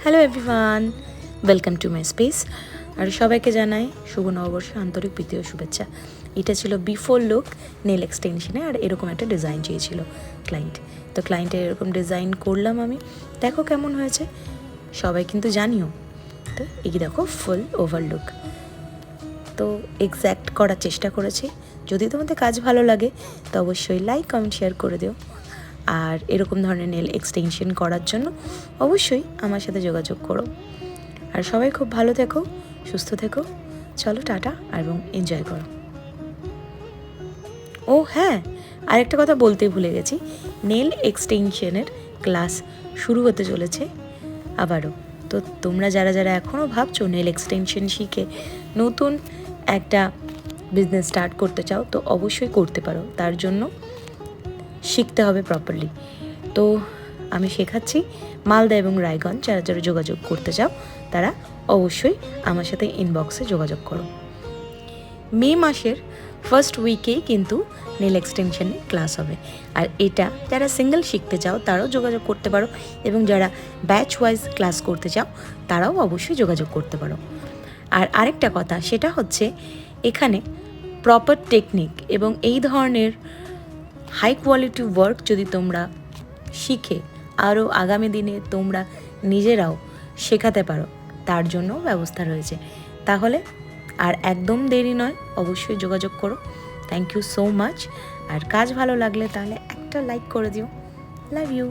Hello everyone, welcome to my space. আর সবাইকে জানাই শুভ নববর্ষ আন্তরিক প্রীতি ও শুভেচ্ছা। এটা ছিল বিফোর লুক নেল এক্সটেনশনে, আর এরকম একটা ডিজাইন চেয়েছিল ক্লায়েন্ট। তো ক্লায়েন্টের এরকম ডিজাইন করলাম আমি, দেখো কেমন হয়েছে, সবাই কিন্তু জানিও। তো এই দেখো ফুল ওভার লুক, তো এক্স্যাক্ট করার চেষ্টা করেছি। যদি তোমাদের কাজ ভালো লাগে তো অবশ্যই লাইক কমেন্ট শেয়ার করে দিও। আর এরকম ধরনের নেল এক্সটেনশন করার জন্য অবশ্যই আমার সাথে যোগাযোগ করো। আর সবাই খুব ভালো থেকো, সুস্থ থেকো। চলো টাটা, এবং এনজয় করো। ও হ্যাঁ, আরেকটা কথা বলতেই ভুলে গেছি, নেল এক্সটেনশনের ক্লাস শুরু হতে চলেছে আবারও। তো তোমরা যারা যারা এখনও ভাবছো নেল এক্সটেনশন শিখে নতুন একটা বিজনেস স্টার্ট করতে চাও, তো অবশ্যই করতে পারো। তার জন্য শিখতে হবে প্রপারলি। তো আমি শেখাচ্ছি মালদা এবং রায়গঞ্জ। যারা যারা যোগাযোগ করতে চাও তারা অবশ্যই আমার সাথে ইনবক্সে যোগাযোগ করো। মে মাসের ফার্স্ট উইকেই কিন্তু নেল এক্সটেনশনে ক্লাস হবে। আর এটা যারা সিঙ্গেল শিখতে চাও তারাও যোগাযোগ করতে পারো, এবং যারা ব্যাচ ওয়াইজ ক্লাস করতে চাও তারাও অবশ্যই যোগাযোগ করতে পারো। আর আরেকটা কথা, সেটা হচ্ছে এখানে প্রপার টেকনিক এবং এই ধরনের হাই কোয়ালিটি ওয়ার্ক যদি তোমরা শিখে আরও আগামী দিনে তোমরা নিজেরাও শেখাতে পারো, তার জন্য ব্যবস্থা রয়েছে। তাহলে আর একদম দেরি নয়, অবশ্যই যোগাযোগ করো। Thank you so much. আর কাজ ভালো লাগলে তাহলে একটা লাইক করে দিও। Love you.